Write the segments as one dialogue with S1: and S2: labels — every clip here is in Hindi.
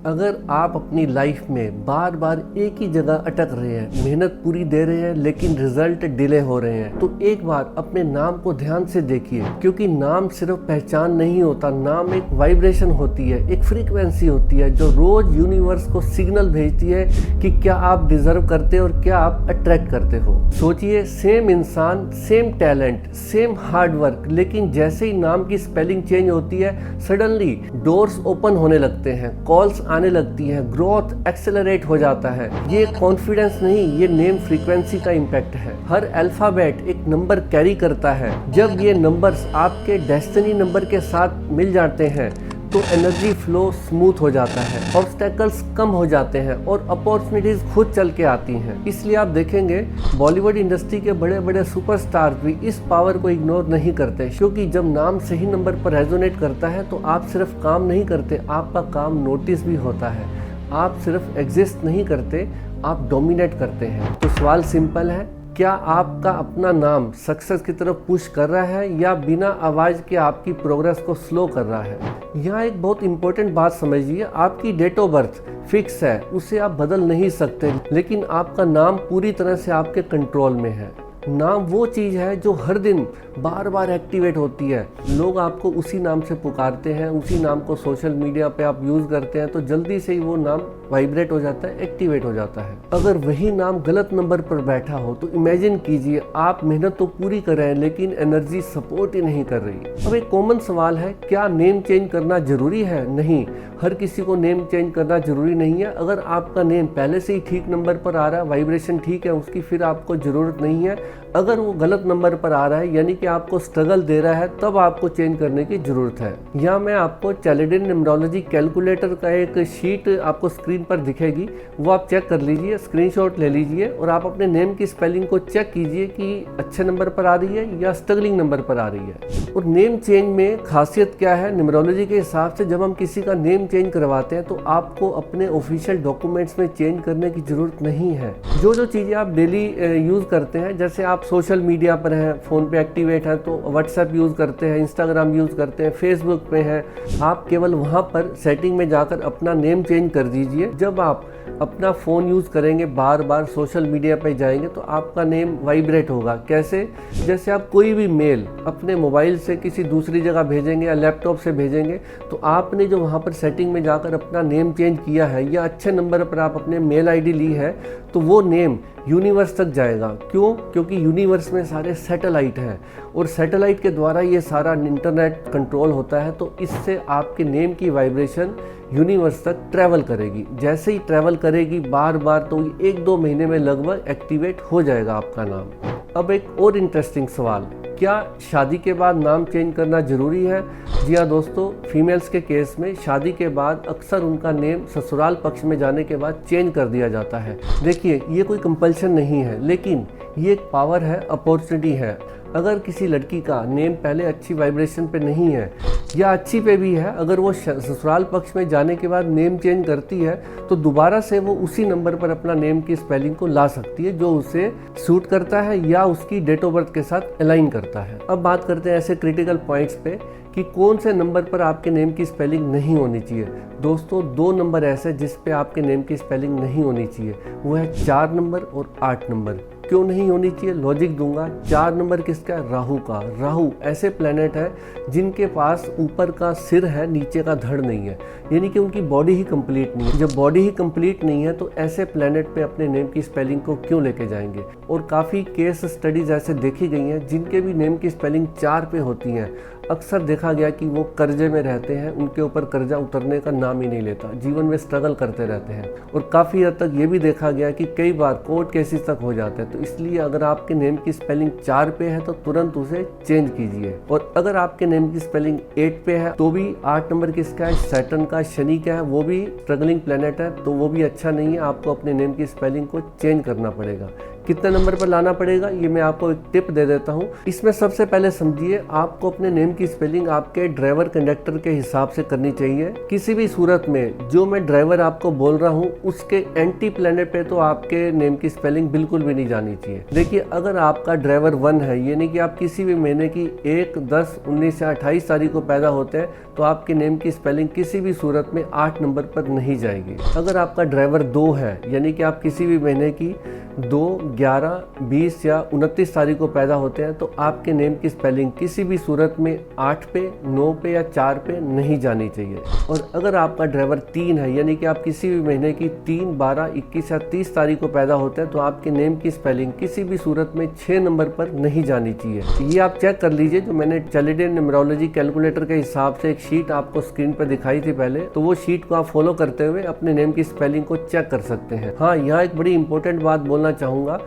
S1: अगर आप अपनी लाइफ में बार बार एक ही जगह अटक रहे हैं, मेहनत पूरी दे रहे हैं लेकिन रिजल्ट डिले हो रहे हैं, तो एक बार अपने नाम को ध्यान से देखिए, क्योंकि नाम सिर्फ पहचान नहीं होता। नाम एक वाइब्रेशन होती है, एक फ्रीक्वेंसी होती है जो रोज यूनिवर्स को सिग्नल भेजती है कि क्या आप डिजर्व करते हो और क्या आप अट्रैक्ट करते हो। सोचिए, सेम इंसान, same talent, same hard work, लेकिन जैसे ही नाम की स्पेलिंग चेंज होती है, सडनली डोर्स ओपन होने लगते हैं, कॉल्स आने लगती है, ग्रोथ एक्सेलरेट हो जाता है। ये कॉन्फिडेंस नहीं, ये नेम फ्रीक्वेंसी का इम्पैक्ट है। हर अल्फाबेट एक नंबर कैरी करता है। जब ये नंबर्स आपके डेस्टिनी नंबर के साथ मिल जाते हैं तो एनर्जी फ्लो स्मूथ हो जाता है, ऑब्स्टेकल्स कम हो जाते हैं और अपॉर्चुनिटीज खुद चल के आती हैं। इसलिए आप देखेंगे बॉलीवुड इंडस्ट्री के बड़े बड़े सुपरस्टार भी इस पावर को इग्नोर नहीं करते, क्योंकि जब नाम सही नंबर पर रेजोनेट करता है तो आप सिर्फ काम नहीं करते, आपका काम नोटिस भी होता है। आप सिर्फ एग्जिस्ट नहीं करते, आप डोमिनेट करते हैं। तो सवाल सिंपल है, क्या आपका अपना नाम सक्सेस की तरफ पुश कर रहा है या बिना आवाज़ के आपकी प्रोग्रेस को स्लो कर रहा है? यहाँ एक बहुत इंपॉर्टेंट बात समझिए, आपकी डेट ऑफ बर्थ फिक्स है, उसे आप बदल नहीं सकते, लेकिन आपका नाम पूरी तरह से आपके कंट्रोल में है। नाम वो चीज़ है जो हर दिन बार बार एक्टिवेट होती है। लोग आपको उसी नाम से पुकारते हैं, उसी नाम को सोशल मीडिया पे आप यूज़ करते हैं, तो जल्दी से ही वो नाम वाइब्रेट हो जाता है, एक्टिवेट हो जाता है। अगर वही नाम गलत नंबर पर बैठा हो तो इमेजिन कीजिए, आप मेहनत तो पूरी कर रहे हैं लेकिन एनर्जी सपोर्ट ही नहीं कर रही। अब एक कॉमन सवाल है, क्या नेम चेंज करना जरूरी है? नहीं, हर किसी को नेम चेंज करना जरूरी नहीं है। अगर आपका नेम पहले से ही ठीक नंबर पर आ रहा है, वाइब्रेशन ठीक है उसकी, फिर आपको ज़रूरत नहीं है। अगर वो गलत नंबर पर आ रहा है, यानी कि आपको स्ट्रगल दे रहा है, तब आपको चेंज करने की ज़रूरत है। यहाँ मैं आपको चैलेडिन न्यूमरोलॉजी कैलकुलेटर का एक शीट आपको स्क्रीन पर दिखेगी, वो आप चेक कर लीजिए, स्क्रीनशॉट ले लीजिए और आप अपने नेम की स्पेलिंग को चेक कीजिए कि अच्छे नंबर पर आ रही है या स्ट्रगलिंग नंबर पर आ रही है। और नेम चेंज में खासियत क्या है, न्यूमरोलॉजी के हिसाब से जब हम किसी का नेम चेंज करवाते हैं तो आपको अपने ऑफिशियल डॉक्यूमेंट्स में चेंज करने की ज़रूरत नहीं है। जो जो चीज़ें आप डेली यूज़ करते हैं, जैसे आप सोशल मीडिया पर हैं, फ़ोन पे एक्टिवेट हैं तो व्हाट्सएप यूज़ करते हैं, इंस्टाग्राम यूज़ करते हैं, फेसबुक पे हैं, आप केवल वहाँ पर सेटिंग में जाकर अपना नेम चेंज कर दीजिए। जब आप अपना फ़ोन यूज़ करेंगे, बार बार सोशल मीडिया पे जाएंगे तो आपका नेम वाइब्रेट होगा। कैसे? जैसे आप कोई भी मेल अपने मोबाइल से किसी दूसरी जगह भेजेंगे या लैपटॉप से भेजेंगे, तो आपने जो वहाँ पर सेटिंग में जाकर अपना नेम चेंज किया है या अच्छे नंबर पर आप अपने मेल आईडी ली है, तो वो नेम यूनिवर्स तक जाएगा। क्यों? क्योंकि यूनिवर्स में सारे सैटेलाइट हैं और सैटेलाइट के द्वारा ये सारा इंटरनेट कंट्रोल होता है, तो इससे आपके नेम की वाइब्रेशन यूनिवर्स तक ट्रैवल करेगी। जैसे ही ट्रैवल करेगी बार बार, तो 1-2 महीने में लगभग एक्टिवेट हो जाएगा आपका नाम। अब एक और इंटरेस्टिंग सवाल, क्या शादी के बाद नाम चेंज करना ज़रूरी है? जी हाँ दोस्तों, फीमेल्स के केस में शादी के बाद अक्सर उनका नेम ससुराल पक्ष में जाने के बाद चेंज कर दिया जाता है। देखिए, ये कोई कंपल्शन नहीं है, लेकिन ये एक पावर है, अपॉर्चुनिटी है। अगर किसी लड़की का नेम पहले अच्छी वाइब्रेशन पे नहीं है या अच्छी पे भी है, अगर वो ससुराल पक्ष में जाने के बाद नेम चेंज करती है तो दोबारा से वो उसी नंबर पर अपना नेम की स्पेलिंग को ला सकती है जो उसे सूट करता है या उसकी डेट ऑफ बर्थ के साथ अलाइन करता है। अब बात करते हैं ऐसे क्रिटिकल पॉइंट्स पे कि कौन से नंबर पर आपके नेम की स्पेलिंग नहीं होनी चाहिए। दोस्तों, 2 नंबर ऐसे जिस पे आपके नेम की स्पेलिंग नहीं होनी चाहिए, वो है 4 नंबर और 8 नंबर। क्यों नहीं होनी चाहिए? लॉजिक दूंगा। 4 नंबर किसका? राहु का। राहु ऐसे प्लेनेट है जिनके पास ऊपर का सिर है, नीचे का धड़ नहीं है, यानी कि उनकी बॉडी ही कंप्लीट नहीं है। जब बॉडी ही कंप्लीट नहीं है तो ऐसे प्लेनेट पे अपने नेम की स्पेलिंग को क्यों लेके जाएंगे? और काफ़ी केस स्टडीज ऐसे देखी गई हैं जिनके भी नेम की स्पेलिंग 4 पे होती हैं। अक्सर देखा गया कि वो कर्जे में रहते हैं, उनके ऊपर कर्जा उतरने का नाम ही नहीं लेता, जीवन में स्ट्रगल करते रहते हैं। और काफ़ी हद तक ये भी देखा गया कि कई बार कोर्ट केसेस तक हो जाते हैं। तो इसलिए अगर आपके नेम की स्पेलिंग 4 पे है तो तुरंत उसे चेंज कीजिए। और अगर आपके नेम की स्पेलिंग 8 पे है तो भी 8 नंबर किसका है? सैटर्न का, शनि का है, वो भी स्ट्रगलिंग प्लेनेट है, तो वो भी अच्छा नहीं है। आपको अपने नेम की स्पेलिंग को चेंज करना पड़ेगा। कितने नंबर पर लाना पड़ेगा ये मैं आपको एक टिप दे देता हूँ। इसमें सबसे पहले समझिए, आपको अपने नेम की स्पेलिंग आपके ड्राइवर कंडक्टर के हिसाब से करनी चाहिए। किसी भी सूरत में जो मैं ड्राइवर आपको बोल रहा हूँ उसके एंटी प्लेनेट पे तो आपके नेम की स्पेलिंग बिल्कुल भी नहीं जानी चाहिए। देखिए, अगर आपका ड्राइवर 1 है, यानी कि आप किसी भी महीने की 1, 10, 19 या 28 तारीख को पैदा होते हैं, तो आपके नेम की स्पेलिंग किसी भी सूरत में 8 नंबर पर नहीं जाएगी। अगर आपका ड्राइवर 2 है, यानी कि आप किसी भी महीने की 2, 11, 20 या 29 तारीख को पैदा होते हैं, तो आपके नेम की स्पेलिंग किसी भी सूरत में 8 पे, 9 पे या 4 पे नहीं जानी चाहिए। और अगर आपका ड्राइवर 3 है, यानी कि आप किसी भी महीने की 3, 12, 21 या 30 तारीख को पैदा होते हैं, तो आपके नेम की स्पेलिंग किसी भी सूरत में 6 नंबर पर नहीं जानी चाहिए। ये आप चेक कर लीजिए, जो मैंने चैलेडियन न्यूमरोलॉजी कैलकुलेटर के हिसाब से एक शीट आपको स्क्रीन पर दिखाई थी पहले, तो वो शीट को आप फॉलो करते हुए अपने नेम की स्पेलिंग को चेक कर सकते हैं। हाँ, यहाँ एक बड़ी इंपॉर्टेंट बात बोलना चाहूँगा,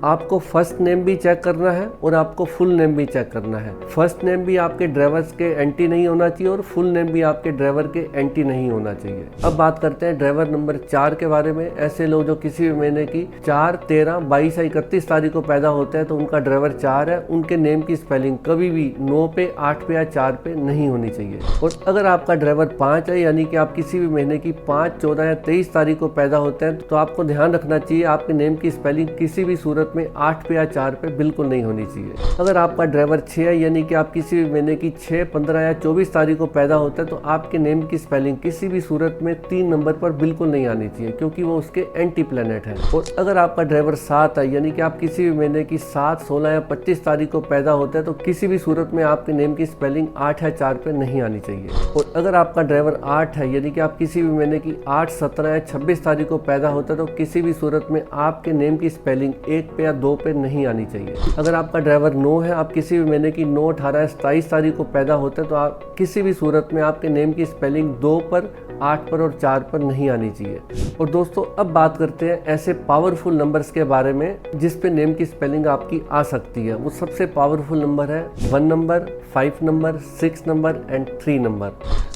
S1: आपको फर्स्ट नेम भी चेक करना है और आपको फुल नेम भी चेक करना है। फर्स्ट नेम भी आपके ड्राइवर्स के एंटी नहीं होना चाहिए और फुल नेम भी आपके ड्राइवर के एंटी नहीं होना चाहिए। अब बात करते हैं ड्राइवर नंबर 4 के बारे में। ऐसे लोग जो किसी भी महीने की 4, 13, 22 या 31 तारीख को पैदा होते हैं, तो उनका ड्राइवर 4 है, उनके नेम की स्पेलिंग कभी भी 9 पे, 8 पे या 4 पे नहीं होनी चाहिए। और अगर आपका ड्राइवर 5 है, यानी कि आप किसी भी महीने की 5, 14 या 23 तारीख को पैदा होते हैं, तो आपको ध्यान रखना चाहिए आपके नेम की स्पेलिंग किसी भी सूरत में 8 पे या 4 पे बिल्कुल नहीं होनी चाहिए। अगर आपका ड्राइवर 6 है, यानी कि आप किसी भी महीने की 6, 15 या 24 तारीख को पैदा होता है, तो आपके नेम की स्पेलिंग किसी भी सूरत में 3 नंबर पर बिल्कुल नहीं आनी चाहिए, क्योंकि वो उसके एंटी प्लेनेट है। और अगर आपका ड्राइवर 7 है, यानी कि आप किसी भी महीने की 7, 16 या 25 तारीख को पैदा होता है, तो किसी भी सूरत में आपके नेम की स्पेलिंग 8 या 4 पे नहीं आनी चाहिए। और अगर आपका ड्राइवर 8 है, यानी कि आप किसी भी महीने की 8, 17 या 26 तारीख को पैदा होता है, तो किसी भी सूरत में आपके नेम की स्पेलिंग 1 पे या 2 पे नहीं आनी चाहिए। अगर आपका ड्राइवर 9 है, आप किसी भी महीने की 9, 18 या 27 तारीख को पैदा होते हैं, तो आप किसी भी सूरत में आपके नेम की स्पेलिंग 2 पर, 8 पर और 4 पर नहीं आनी चाहिए। और दोस्तों, अब बात करते हैं ऐसे पावरफुल नंबर्स के बारे में जिस पे नेम की स्पेलिंग आपकी आ सकती है। वो सबसे पावरफुल नंबर है 1 number, 5 number, 6 number and 3 number.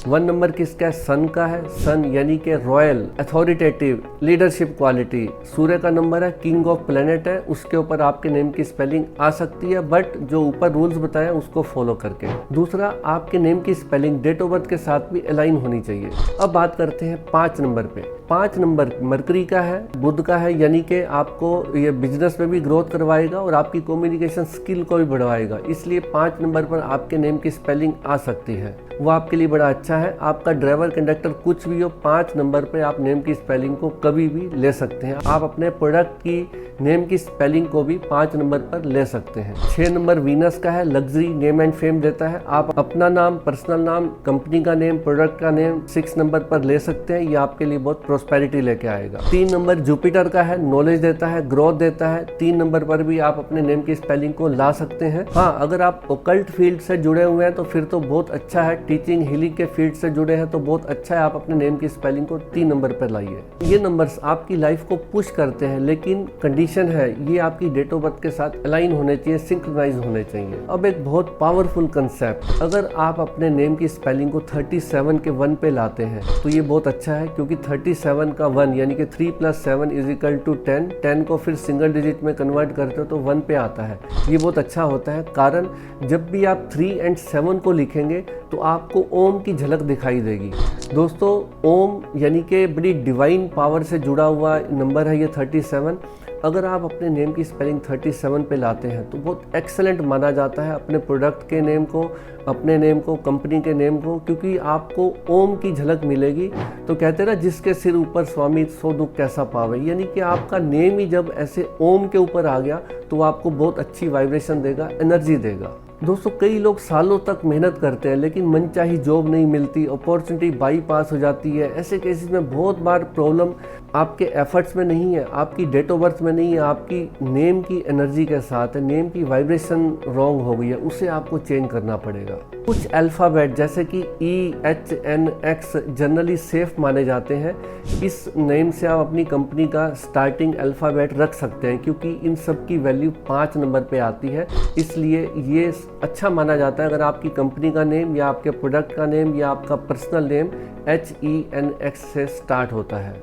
S1: 1 number किसका है? सन का है। सन यानी कि रॉयल, अथॉरिटेटिव, लीडरशिप क्वालिटी। सूर्य का नंबर है, किंग ऑफ प्लेनेट है, उसके ऊपर आपके नेम की स्पेलिंग आ सकती है, बट जो ऊपर रूल्स बताए उसको फॉलो करके। दूसरा, आपके नेम की स्पेलिंग डेट ऑफ बर्थ के साथ भी अलाइन होनी चाहिए। अब बात करते हैं 5 नंबर पे। 5 नंबर मरकरी का है, बुध का है, यानी कि आपको ये बिजनेस में भी ग्रोथ करवाएगा और आपकी कम्युनिकेशन स्किल को भी बढ़वाएगा। इसलिए 5 नंबर पर आपके नेम की स्पेलिंग आ सकती है, वो आपके लिए बड़ा अच्छा है। आपका ड्राइवर कंडक्टर कुछ भी हो, 5 नंबर पे आप नेम की स्पेलिंग को कभी भी ले सकते हैं। आप अपने प्रोडक्ट की नेम की स्पेलिंग को भी 5 नंबर पर ले सकते हैं। 6 नंबर वीनस का है, लग्जरी, नेम एंड फेम देता है। आप अपना नाम, पर्सनल नाम, कंपनी का नेम, प्रोडक्ट का नेम 6 नंबर पर ले सकते हैं। ये आपके लिए बहुत प्रोस्पेरिटी लेके आएगा। 3 नंबर जुपिटर का है, नॉलेज देता है, ग्रोथ देता है। 3 नंबर पर भी आप अपने नेम की स्पेलिंग को ला सकते हैं। हाँ, अगर आप ओकल्ट फील्ड से जुड़े हुए हैं तो फिर तो बहुत अच्छा है। टीचिंग, हीलिंग के फील्ड से जुड़े हैं तो बहुत अच्छा है, आप अपने नेम की स्पेलिंग को 3 नंबर पर लाइए। ये नंबर्स आपकी लाइफ को पुश करते हैं, लेकिन कंडीशन है ये आपकी डेट ऑफ बर्थ के साथ अलाइन होने चाहिए, सिंक्रोनाइज होने चाहिए। अब एक बहुत पावरफुल कंसेप्ट, अगर आप अपने नेम की स्पेलिंग को 37 के 1 पे लाते हैं तो ये बहुत अच्छा है, क्योंकि 37 का 1 यानी कि 3 + 7 = 10। 10 को फिर सिंगल डिजिट में कन्वर्ट करते हो तो 1 पे आता है। ये बहुत अच्छा होता है, कारण जब भी आप 3 और 7 को लिखेंगे तो आपको ओम की झलक दिखाई देगी। दोस्तों, ओम यानी कि बड़ी डिवाइन पावर से जुड़ा हुआ नंबर है ये 37। अगर आप अपने नेम की स्पेलिंग 37 पे लाते हैं तो बहुत एक्सेलेंट माना जाता है अपने प्रोडक्ट के नेम को, अपने नेम को, कंपनी के नेम को, क्योंकि आपको ओम की झलक मिलेगी। तो कहते हैं ना, जिसके सिर ऊपर स्वामी सो दुख कैसा पावे, यानी कि आपका नेम ही जब ऐसे ओम के ऊपर आ गया तो आपको बहुत अच्छी वाइब्रेशन देगा, एनर्जी देगा। दोस्तों, कई लोग सालों तक मेहनत करते हैं लेकिन मनचाही जॉब नहीं मिलती, अपॉर्चुनिटी बाईपास हो जाती है। ऐसे केसेस में बहुत बार प्रॉब्लम आपके एफर्ट्स में नहीं है, आपकी डेट ऑफ बर्थ में नहीं है, आपकी नेम की एनर्जी के साथ है। नेम की वाइब्रेशन रॉन्ग हो गई है, उसे आपको चेंज करना पड़ेगा। कुछ अल्फ़ाबेट जैसे कि E, H, N, X generally safe माने जाते हैं। इस नेम से आप अपनी कंपनी का स्टार्टिंग अल्फ़ाबेट रख सकते हैं, क्योंकि इन सब की वैल्यू 5 नंबर पे आती है। इसलिए ये अच्छा माना जाता है अगर आपकी कंपनी का नेम या आपके प्रोडक्ट का नेम या आपका पर्सनल नेम HENX से स्टार्ट होता है।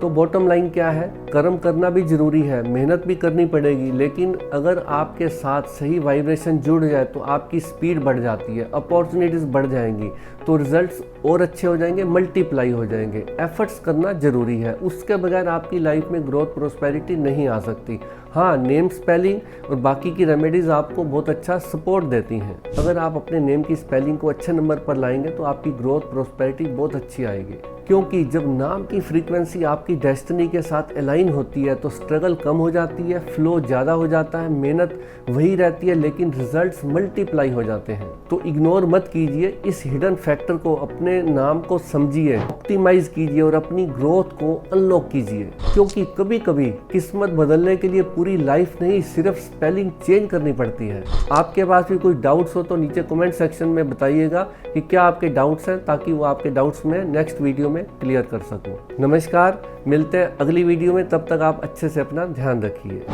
S1: तो बॉटम लाइन क्या है, कर्म करना भी जरूरी है, मेहनत भी करनी पड़ेगी, लेकिन अगर आपके साथ सही वाइब्रेशन जुड़ जाए तो आपकी स्पीड बढ़ जाती है, अपॉर्चुनिटीज बढ़ जाएंगी, तो रिजल्ट्स और अच्छे हो जाएंगे, मल्टीप्लाई हो जाएंगे। एफर्ट्स करना जरूरी है, उसके बगैर आपकी लाइफ में ग्रोथ प्रोस्पेरिटी नहीं आ सकती। हाँ, नेम स्पेलिंग और बाकी की रेमेडीज आपको बहुत अच्छा सपोर्ट देती हैं। अगर आप अपने नेम की स्पेलिंग को अच्छे नंबर पर लाएंगे तो आपकी ग्रोथ प्रोस्पेरिटी बहुत अच्छी आएगी, क्योंकि जब नाम की फ्रीक्वेंसी आपकी डेस्टिनी के साथ अलाइन होती है तो स्ट्रगल कम हो जाती है, फ्लो ज़्यादा हो जाता है, मेहनत वही रहती है लेकिन रिजल्ट्स मल्टीप्लाई हो जाते हैं। तो इग्नोर मत कीजिए इस हिडन फैक्टर को, अपने नाम को समझिए, ऑप्टिमाइज कीजिए और अपनी ग्रोथ को अनलॉक कीजिए, क्योंकि कभी कभी किस्मत बदलने के लिए पूरी लाइफ नहीं, सिर्फ स्पेलिंग चेंज करनी पड़ती है। आपके पास भी कोई डाउट्स हो तो नीचे कमेंट सेक्शन में बताइएगा कि क्या आपके डाउट्स हैं, ताकि वो आपके डाउट्स में नेक्स्ट वीडियो में क्लियर कर सकूं। नमस्कार, मिलते हैं अगली वीडियो में, तब तक आप अच्छे से अपना ध्यान रखिए।